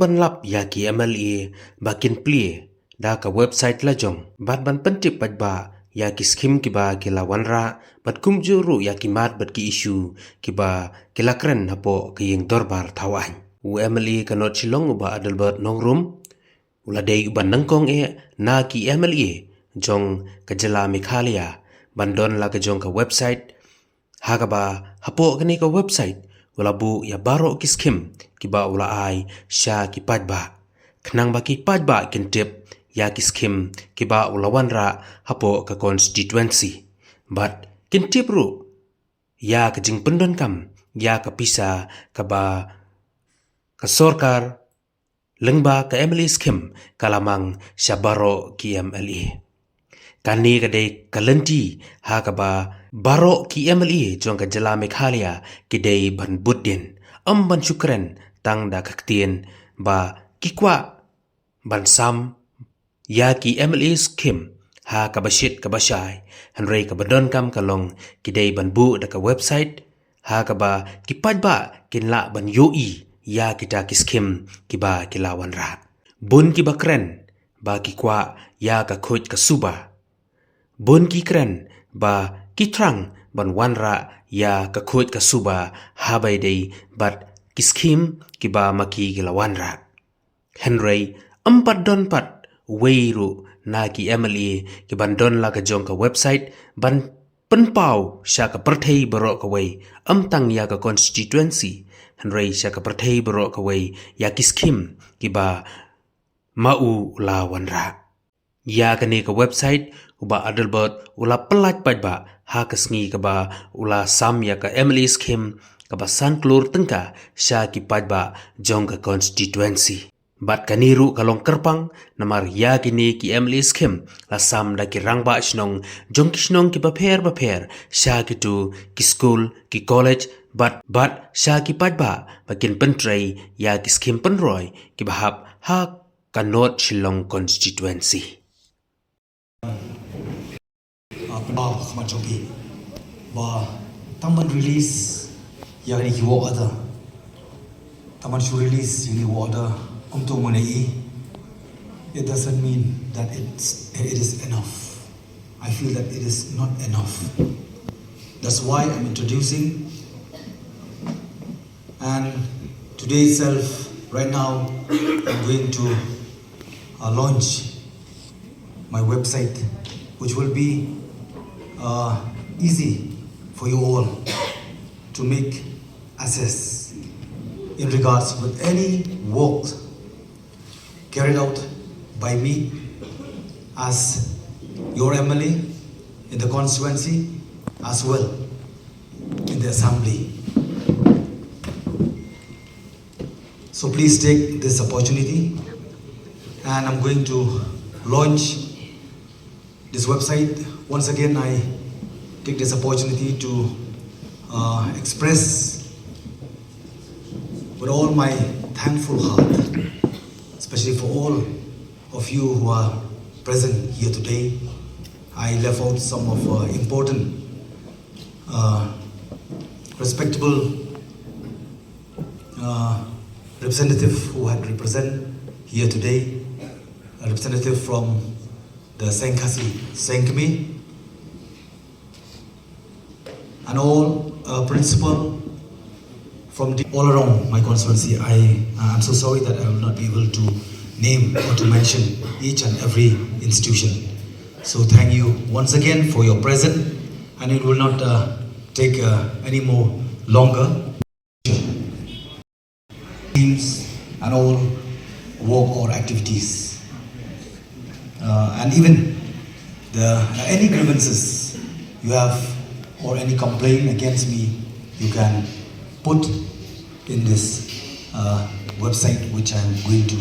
ban lap ya ki MLA bakin plie da ka website la jong bat ban pentip Paidbah ya ki Skhim ki ba ki la Wanrah bat kum juru ya ki mat bat ki issue ki ba ki la kren hapo ki yeng dorbar thawan u MLA kanot chilong ba Adelbert nongrum ula dei ban Nyngkong na ki MLA jong ka jela Meghalaya bandon la ka jong ka website haga ba hapo kani ka website ula bu ya baro ki Skhim ki ba ula ai sha ki Paidbah khnang ba ki Paidbah kin tip ya ki Skhim ki ba ula Wanrah hapo ka constituency but kin tip ru ya ka jing pendon kam ya ka pisa ka ba ka sorkar lengba ka MLA Skhim kalamang sha baro ki MLA kani ka dei kalenti ha ka ba baro ki MLA jong ka jela Meghalaya ki dei ban budin ban syukran tang da kaktien ba kikwa ban sam ya ki MLA Skhim ha ka basit ka basai hanrei ka badon kam kalong ki dei ban bu da ka website ha ka ba ki Paidbah kin la ban yoi ya kita ki Skhim ki ba ki la Wanrah bun ki bakren ba ki kwa ya ka khoj ka suba bun ki kren ba ki trang ban Wanrah ya ka khoj ka suba habai dei bat ki Skhim ki ba maki ki la Wanrah henrei empat don pat weiru na ki MLA ki ban don la ka jong ka website ban penpau sya ka perthei baro ka wei tang ya ka constituency henrei sya ka perthei baro ka wei ya ki Skhim ki ba mau la Wanrah ya ka ni ka website uba Adelbert ula pelat Paidbah ha ka sngi ka ba ula sam ya ka MLA Skhim ka ba san klur tengka sya ki Paidbah jong ka constituency bat kaniru kalong kerpang namar ya kini ki MLA Skhim la sam da ki rangba shnong jong ki shnong ki baper sya ki tu ki school ki college bat sya ki Paidbah bakin pentrei ya ki Skhim penroy ki bahap ha kanot Shillong constituency khamanchopi ba tamban release ya ni ki wo ada taman shu release ni wo ada kumto mo nei it doesn't mean that it is enough. I feel that it is not enough. That's why I'm introducing, and today itself right now I'm going to launch my website, which will be easy for you all to make access in regards with any work carried out by me as your MLA in the constituency as well in the assembly. So please take this opportunity, and I'm going to launch this website. Once again, I take this opportunity to express with all my thankful heart, especially for all of you who are present here today. I left out some of important, respectable representative who had represent here today, a representative from the Skhim, and all principal from all around my constituency. I'm so sorry that I will not be able to name or to mention each and every institution. So thank you once again for your presence, and it will not take any more longer. Teams and all work or activities, and even any grievances you have or any complaint against me, you can put in this website, which I am going to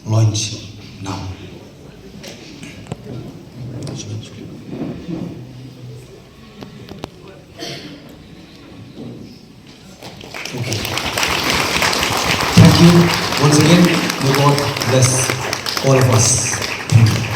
launch now. Okay. Thank you once again. May God bless all of us. Thank you.